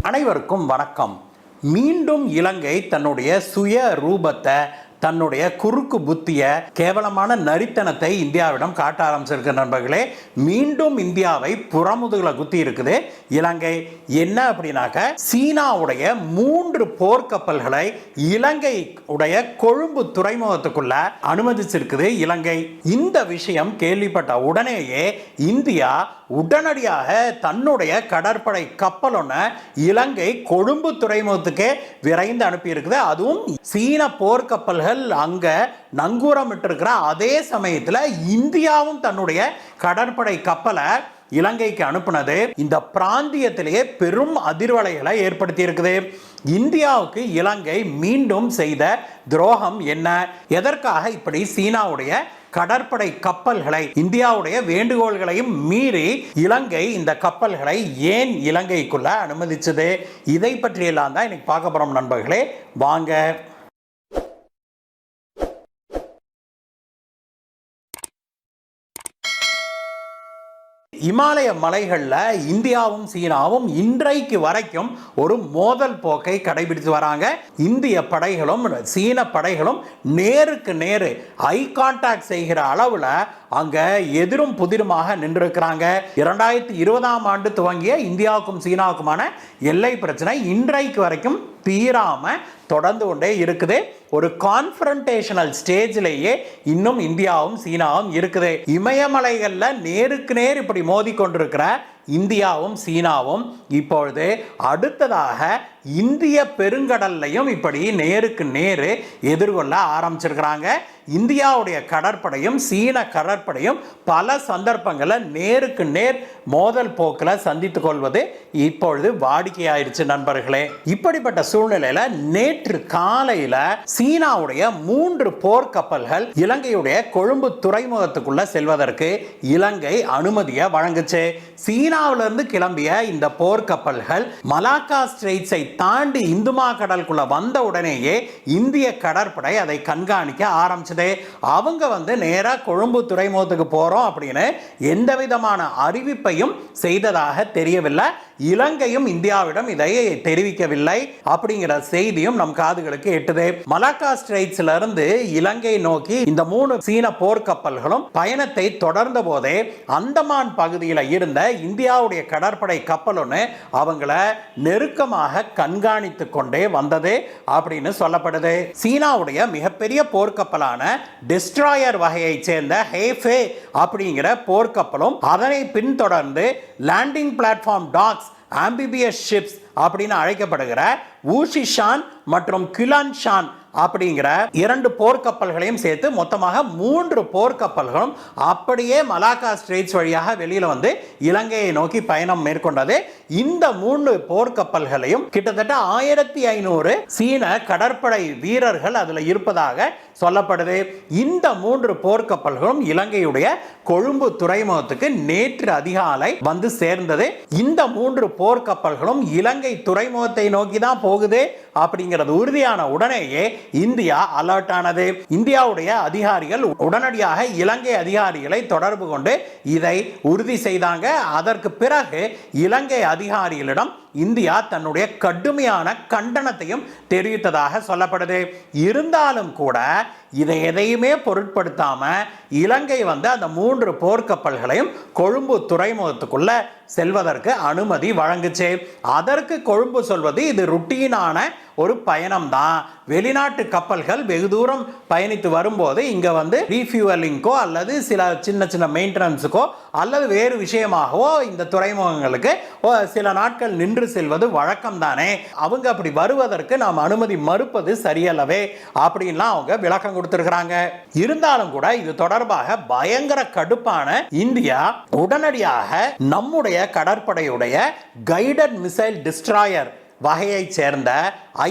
அனைவருக்கும் வணக்கம். மீண்டும் இலங்கை தன்னுடைய சுய ரூபத்தை, தன்னுடைய குறுக்கு புத்திய, கேவலமான நரித்தனத்தை இந்தியாவிடம் காட்ட ஆரம்பிச்சிருக்க நண்பர்களே. மீண்டும் இந்தியாவை புறமுதுகுல குத்தி இருக்குது இலங்கை. என்ன அப்படின்னாக்க, சீனாவுடைய 3 போர்க்கப்பல்களை இலங்கை உடைய கொழும்பு துறைமுகத்துக்குள்ள அனுமதிச்சிருக்குது இலங்கை. இந்த விஷயம் கேள்விப்பட்ட உடனேயே இந்தியா உடனடியாக தன்னுடைய கடற்படை கப்பல் ஒன்று இலங்கை கொழும்பு துறைமுகத்துக்கே விரைந்து அனுப்பி இருக்குது. அதுவும் சீன போர்க்கப்பல்கள் அங்க நங்கூரமிட்டு இருக்கிற அதே சமயத்தில் இந்தியாவும் தன்னுடைய கடற்படை கப்பலை இலங்கைக்கு அனுப்புனது இந்த பிராந்தியத்திலேயே பெரும் அதிர்வலைகளை ஏற்படுத்தி இருக்குது. இந்தியாவுக்கு இலங்கை மீண்டும் செய்த துரோகம் என்ன? எதற்காக இப்படி சீனாவுடைய கடற்படை கப்பல்களை, இந்தியாவுடைய வேண்டுகோள்களையும் மீறி இலங்கை இந்த கப்பல்களை ஏன் இலங்கைக்குள்ள அனுமதிச்சது? இதை பற்றியெல்லாம் தான் இன்னைக்கு பார்க்க போறோம் நண்பர்களே. வாங்க. இமாலய மலைகளில் இந்தியாவும் சீனாவும் இன்றைக்கு வரைக்கும் ஒரு மோதல் போக்கை கடைபிடித்து வராங்க. இந்திய படைகளும் சீன படைகளும் நேருக்கு நேரு ஐ கான்டாக்ட் செய்கிற அளவில் அங்க எதிரும் புதிருமாக நின்றிருக்கிறாங்க. 2020ஆம் ஆண்டு துவங்கிய இந்தியாவுக்கும் சீனாவுக்குமான எல்லை பிரச்சனை இன்றைக்கு வரைக்கும் தீராம தொடர்ந்து கொண்டே இருக்குது. ஒரு கான்ஃபரன்டேஷனல் ஸ்டேஜிலேயே இன்னும் இந்தியாவும் சீனாவும் இருக்குது. இமயமலைகள்ல நேருக்கு நேர் இப்படி மோதி கொண்டிருக்கிற இந்தியாவும் சீனாவும் இப்பொழுது அடுத்ததாக இந்திய பெருங்கடல்லையும் இப்படி நேருக்கு நேரு எதிர்கொள்ள ஆரம்பிச்சிருக்கிறாங்க. இந்தியாவுடைய கடற்படையும் சீன கடற்படையும் பல சந்தர்ப்பங்களில் நேருக்கு நேர் மோதல் போக்கில் சந்தித்துக் கொள்வது இப்பொழுது வாடிக்கையாயிருச்சு நண்பர்களே. இப்படிப்பட்ட சூழ்நிலையில நேற்று காலையில சீனாவுடைய 3 போர்க்கப்பல்கள் இலங்கையுடைய கொழும்பு துறைமுகத்துக்குள்ள செல்வதற்கு இலங்கை அனுமதியை வழங்குச்சு. சீனாவிலிருந்து கிளம்பிய இந்த போர்க்கப்பல்கள் மலாக்கா ஸ்ட்ரெய்ட்ஸை தாண்டி இந்துமா கடலுக்குள்ள வந்த உடனேயே இந்திய கடற்படை அதை கண்காணிக்க ஆரம்பிச்சது. அவங்க நேரா கொழும்பு துறைமுகத்துக்கு போறோம் அப்படின்னு எந்த விதமான அறிவிப்பையும் செய்ததாக தெரியவில்லை. இலங்கையும் இந்தியாவிடம் இதை தெரிவிக்கவில்லை அப்படிங்கிற செய்தியும் நம் காதுகளுக்கு எட்டுது. மலாக்கா ஸ்ட்ரெய்ட்ஸ்ல இருந்து இலங்கை நோக்கி இந்த 3 சீன போர்க்கப்பல்களும் பயணத்தை தொடர்ந்த போதே அந்தமான் பகுதியில் இருந்த இந்தியாவுடைய கடற்படை கப்பல் ஒன்று அவங்கள நெருக்கமாக கண்காணித்து கொண்டே வந்தது அப்படின்னு சொல்லப்படுது. சீனாவுடைய மிகப்பெரிய போர்க்கப்பலான டிஸ்ட்ராயர் வகையை சேர்ந்த ஹேஃபே அப்படிங்கிற போர்க்கப்பலும் அதனை பின்தொடர்ந்து landing platform docks amphibious ships அப்படின்னு அழைக்கப்படுகிற ஊஷிஷான் மற்றும் கிலான்ஷான் அப்படிங்கிற 2 போர்க்கப்பல்களையும் சேர்த்து மொத்தமாக 3 போர்க்கப்பல்களும் அப்படியே மலாக்கா ஸ்ட்ரெய்ட்ஸ் வழியாக வெளியில வந்து இலங்கையை நோக்கி பயணம் மேற்கொண்டது. இந்த 3 போர்க்கப்பல்களையும் கிட்டத்தட்ட 1500 சீன கடற்படை வீரர்கள் அதுல இருப்பதாக சொல்லப்படுது. இந்த 3 போர்க்கப்பல்களும் இலங்கையுடைய கொழும்பு துறைமுகத்துக்கு நேற்று அதிகாலை வந்து சேர்ந்தது. இந்த 3 போர்க்கப்பல்களும் இலங்கை துறைமுகத்தை நோக்கி தான் போகுது அப்படிங்கிறது உறுதியான உடனேயே இந்தியா அலர்ட் ஆனது. இந்தியாவுடைய அதிகாரிகள் உடனடியாக இலங்கை அதிகாரிகளை தொடர்பு கொண்டு இதை உறுதி செய்தாங்க. அதற்கு பிறகு இலங்கை அதிகாரிகளிடம் இந்தியா தன்னுடைய கடுமையான கண்டனத்தையும் தெரிவித்ததாக சொல்லப்படுது. இருந்தாலும் கூட இதை எதையுமே பொருட்படுத்தாம இலங்கை அந்த 3 போர்க்கப்பல்களையும் கொழும்பு துறைமுகத்துக்குள்ள செல்வதற்கு அனுமதி வழங்குச்சு. அதற்கு கொழும்பு சொல்வது இது ருட்டீனான ஒரு பயணம் தான். வெளிநாட்டு கப்பல்கள் வெகு தூரம் பயணித்து வரும்போது இங்க ரீஃபியூவலிங்கோ அல்லது சில சின்ன சின்ன மெயின்டெனன்ஸுக்கோ அல்லது வேறு விஷயமாகவோ இந்த துறைமுகங்களுக்கு சில நாட்கள் நின்று செல்வது வழக்கம் தானே. அவங்க அப்படி வருவதற்கு நாம் அனுமதி மறுப்பது சரியல்லவே அப்படின்லாம் அவங்க விளக்கம் கொடுத்திருக்கிறாங்க. இருந்தாலும் கூட இது தொடர்பாக பயங்கர கடுப்பான இந்தியா உடனடியாக நம்முடைய கடற்படையுடைய கைடட் மிசைல் டிஸ்ட்ராயர் வகையை சேர்ந்த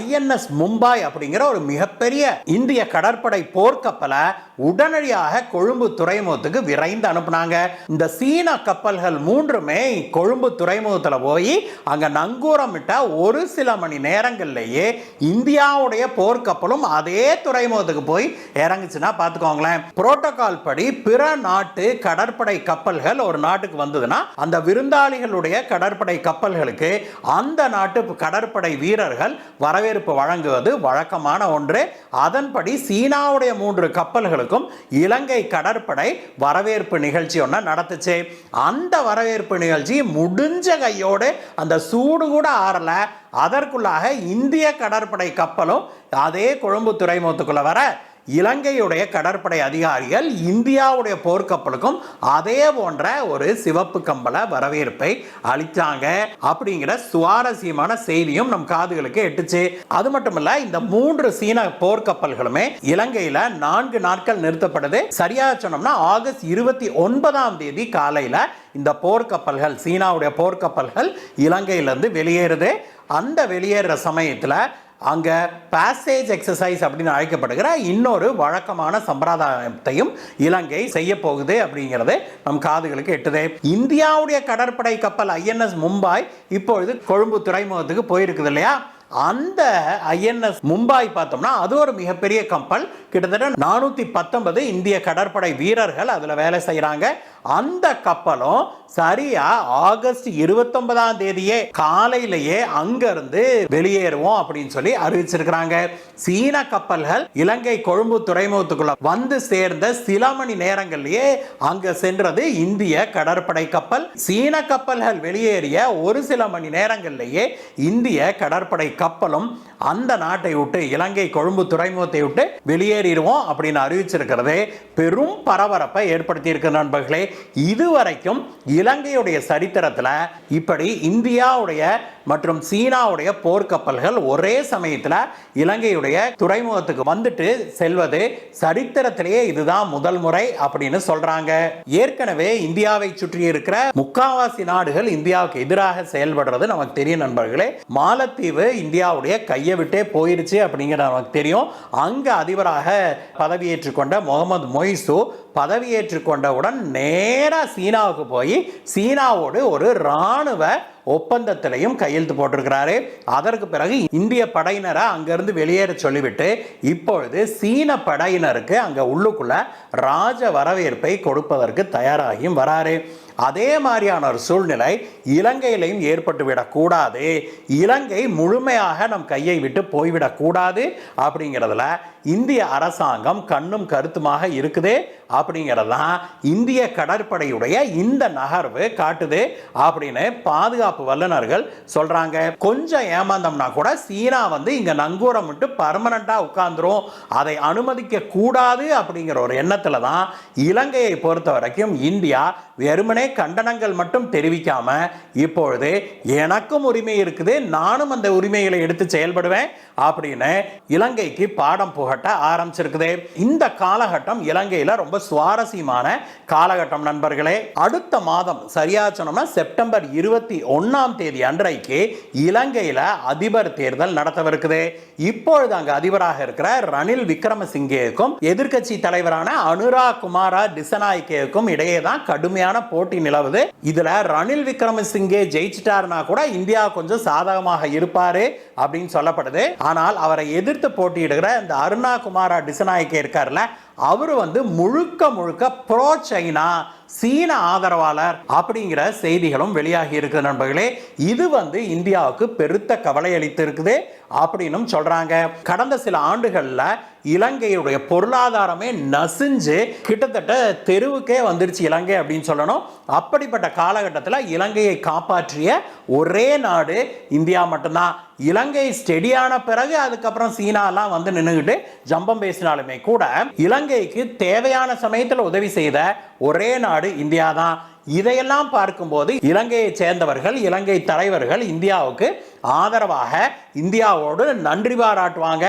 INS மும்பாய் அப்படிங்கிற ஒரு மிகப்பெரிய இந்திய கடற்படை போர்க்கப்பலை உடனடியாக கொழும்பு துறைமுகத்துக்கு விரைந்து அனுப்புனாங்க. இந்த சீன கப்பல்கள் மூன்றுமே கொழும்பு துறைமுகத்தில் போய் அங்க நங்கூரமிட்ட ஒரு சில மணி நேரங்கள்லேயே இந்தியாவுடைய போர்க்கப்பலும் அதே துறைமுகத்துக்கு போய் இறங்குச்சுன்னா பார்த்துக்கோங்களேன். புரோட்டோகால் படி பிற நாட்டு கடற்படை கப்பல்கள் ஒரு நாட்டுக்கு வந்ததுன்னா அந்த விருந்தாளிகளுடைய கடற்படை கப்பல்களுக்கு அந்த நாட்டு கடற்படை வீரர்கள் வரவேற்பு வழங்குவது வழக்கமான ஒன்று. அதன்படி சீனாவுடைய 3 கப்பல்களுக்கும் இலங்கை கடற்படை வரவேற்பு நிகழ்ச்சி ஒன்று நடத்துச்சு. அந்த வரவேற்பு நிகழ்ச்சி முடிஞ்ச கையோடு அந்த சூடு கூட ஆறல. அதற்குள்ளாக இந்திய கடற்படை கப்பலும் அதே கொழும்பு துறைமுகத்துக்குள்ள வர இலங்கையுடைய கடற்படை அதிகாரிகள் இந்தியாவுடைய போர்க்கப்பலுக்கும் அதே போன்ற ஒரு சிவப்பு கம்பள வரவேற்பை அளித்தாங்க அப்படிங்கிற சுவாரஸ்யமான செய்தியும் நம் காதுகளுக்கு எட்டுச்சு. அது மட்டுமல்ல, இந்த 3 சீன போர்க்கப்பல்களுமே இலங்கையில 4 நாட்கள் நிறுத்தப்படுது. சரியா சொன்னோம்னா ஆகஸ்ட் 29ஆம் தேதி காலையில இந்த போர்க்கப்பல்கள், சீனாவுடைய போர்க்கப்பல்கள் இலங்கையிலிருந்து வெளியேறுது. அந்த வெளியேற சமயத்தில் அங்க பாசேஜ் எக்ஸசைஸ் அப்படின்னு அழைக்கப்படுகிற இன்னொரு வழக்கமான சம்பிரதாயத்தையும் இலங்கை செய்ய போகுது அப்படிங்கிறது நம் காதுகளுக்கு எட்டுது. இந்தியாவுடைய கடற்படை கப்பல் INS மும்பாய் இப்பொழுது கொழும்பு துறைமுகத்துக்கு போயிருக்குது இல்லையா? அந்த INS மும்பாய் பார்த்தோம்னா அது ஒரு மிகப்பெரிய கப்பல். கிட்டத்தட்ட 419 இந்திய கடற்படை வீரர்கள் அதுல வேலை செய்யறாங்க. அந்த கப்பலும் சரியா ஆகஸ்ட் 29ஆம் தேதியே காலையிலேயே அங்கிருந்து வெளியேறுவோம் அப்படின்னு சொல்லி அறிவிச்சிருக்கிறாங்க. சீன கப்பல்கள் இலங்கை கொழும்பு துறைமுகத்துக்குள்ள வந்து சேர்ந்த சில மணி நேரங்களிலேயே அங்க சென்றது இந்திய கடற்படை கப்பல். சீன கப்பல்கள் வெளியேறிய ஒரு சில மணி நேரங்களிலேயே இந்திய கடற்படை கப்பலும் அந்த நாட்டை விட்டு, இலங்கை கொழும்பு துறைமுகத்தை விட்டு வெளியேறிடுவோம் அப்படின்னு அறிவிச்சிருக்கிறது பெரும் பரபரப்பை ஏற்படுத்தி இருக்கிற நண்பர்களே. இதுவரைக்கும் இலங்கையுடைய சரித்திரத்தில் இப்படி இந்தியாவுடைய மற்றும் சீனாவுடைய போர்க்கப்பல்கள் ஒரே சமயத்தில் இலங்கையுடைய துறைமுகத்துக்கு வந்துட்டு செல்வது சரித்திரத்திலேயே இதுதான் முதல் முறை அப்படின்னு சொல்றாங்க. ஏற்கனவே இந்தியாவை சுற்றி இருக்கிற முக்காவாசி நாடுகள் இந்தியாவுக்கு எதிராக செயல்படுறது நமக்கு தெரியும் நண்பர்களே. மாலத்தீவு இந்தியாவுடைய கையை விட்டே போயிருச்சு அப்படிங்கிறது நமக்கு தெரியும். அங்க அதிபராக பதவியேற்றுக் கொண்ட முகமது மொய்சு பதவியேற்றுக் கொண்டவுடன் நேரா சீனாவுக்கு போய் சீனாவோடு ஒரு இராணுவ ஒப்பந்தத்திலையும் கையெழுத்து போட்டிருக்கிறாரு. அதற்கு பிறகு இந்திய படையினரை அங்கிருந்து வெளியேற சொல்லிவிட்டு இப்பொழுது சீன படையினருக்கு அங்க உள்ளுக்குள்ள ராஜ வரவேற்பை கொடுப்பதற்கு தயாராகியும் வராரு. அதே மாதிரியான ஒரு சூழ்நிலை இலங்கையிலையும் ஏற்பட்டுவிடக் கூடாது. இலங்கை முழுமையாக நம் கையை விட்டு போய்விடக் கூடாது அப்படிங்கிறதுல இந்திய அரசாங்கம் கண்ணும் கருத்துமாக இருக்குது அப்படிங்கிறதான் இந்திய கடற்படையுடைய இந்த நகர்வு காட்டுது அப்படின்னு பாதுகாப்பு வல்லுநர்கள் சொல்றாங்க. கொஞ்சம் ஏமாந்தோம்னா கூட சீனா வந்து இங்க நங்கூரம் விட்டு பர்மனண்டா உட்கார்ந்துரும், அதை அனுமதிக்க கூடாது அப்படிங்கிற ஒரு எண்ணத்துல தான் இலங்கையை பொறுத்த வரைக்கும் இந்தியா வெறுமனே கண்டனங்கள் மட்டும் தெரிவிக்காம இப்பொழுது எனக்கும் உரிமை இருக்குது, நானும் அந்த உரிமைகளை எடுத்து செயல்படுவேன் அப்படின்னு இலங்கைக்கு பாடம் புகட்ட ஆரம்பிச்சிருக்குது. இந்த காலகட்டம் இலங்கையில ரொம்ப சுவாரஸ்யமான காலகட்டம் நண்பர்களே. அடுத்த மாதம் சரியா சொன்னோம்னா செப்டம்பர் 21ஆம் தேதி அன்றைக்கு இலங்கையில அதிபர் தேர்தல் நடத்தவிருக்குது. இப்பொழுது அங்கு அதிபராக இருக்கிற ரணில் விக்ரமசிங்கேவுக்கும் எதிர்க்கட்சி தலைவரான அனுராக் குமார திசநாயக்கேவுக்கும் இடையே தான் கடுமையான போட்டி நிலவுது. இதுல ரணில் விக்ரமசிங்கே ஜெயிச்சிட்டாருன்னா கூட இந்தியா கொஞ்சம் சாதகமாக இருப்பாரு அப்படின்னு சொல்லப்படுது. ஆனால் அவரை எதிர்த்து போட்டியிடுகிற இந்த அருணா குமார திசநாயக்கே இருக்காருல்ல, அவரு வந்து முழுக்க முழுக்க ப்ரோ சைனா சீன ஆதரவாளர் அப்படிங்கிற செய்திகளும் வெளியாகி இருக்கு நண்பர்களே. இது வந்து இந்தியாவுக்கு பெருத்த கவலை அளித்து இருக்குது அப்படின்னு சொல்றாங்க. கடந்த சில ஆண்டுகள்ல இலங்கையுடைய பொருளாதாரமே நசிஞ்சு கிட்டத்தட்ட தெருவுக்கே வந்துருச்சு இலங்கை அப்படின்னு சொல்லணும். அப்படிப்பட்ட காலகட்டத்தில் இலங்கையை காப்பாற்றிய ஒரே நாடு இந்தியா மட்டும்தான். இலங்கை ஸ்டெடியான பிறகு அதுக்கப்புறம் சீனாலாம் வந்து நின்றுகிட்டு ஜம்பம் பேசினாலுமே கூட இலங்கைக்கு தேவையான சமயத்தில் உதவி செய்த ஒரே நாடு இந்தியா தான். இதையெல்லாம் பார்க்கும்போது இலங்கையை சேர்ந்தவர்கள், இலங்கை தலைவர்கள் இந்தியாவுக்கு ஆதரவாக இந்தியாவோடு நன்றி பாராட்டுவாங்க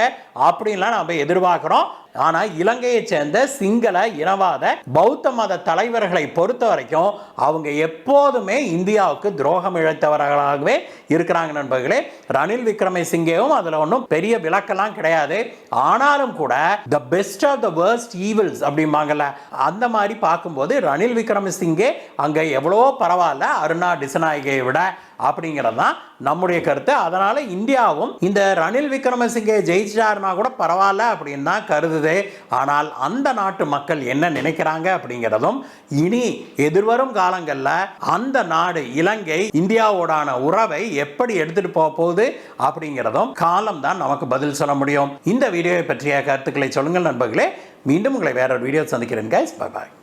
அப்படின்லாம் நம்ம எதிர்பார்க்கிறோம். ஆனால் இலங்கையை சேர்ந்த சிங்கள இனவாத பௌத்த மத தலைவர்களை பொறுத்த வரைக்கும் அவங்க எப்போதுமே இந்தியாவுக்கு துரோகம் இழைத்தவர்களாகவே இருக்கிறாங்க நண்பர்களே. ரணில் விக்ரமசிங்கேவும் அதில் ஒன்றும் பெரிய விளக்கெல்லாம் கிடையாது. ஆனாலும் கூட the best of the worst evils அப்படிம்பாங்கல்ல, அந்த மாதிரி பார்க்கும்போது ரணில் விக்ரமசிங்கே அங்கே எவ்வளோ பரவாயில்ல அருணா டிசநாயகையை விட அப்படிங்கிறது தான் நம்முடைய கருத்து. அதனால இந்தியாவும் இந்த ரணில் விக்ரமசிங்கே ஜெயிச்சாருனா கூட பரவாயில்ல அப்படின்னு தான் கருதுது. ஆனால் அந்த நாட்டு மக்கள் என்ன நினைக்கிறாங்க அப்படிங்கிறதும், இனி எதிர்வரும் காலங்களில் அந்த நாடு இலங்கை இந்தியாவோடான உறவை எப்படி எடுத்துட்டு போக போகுது அப்படிங்கிறதும் காலம் தான் நமக்கு பதில் சொல்ல முடியும். இந்த வீடியோவை பற்றிய கருத்துக்களை சொல்லுங்கள் நண்பர்களே. மீண்டும் உங்களை வேற ஒரு வீடியோ சந்திக்கிறேன். Guys, bye bye.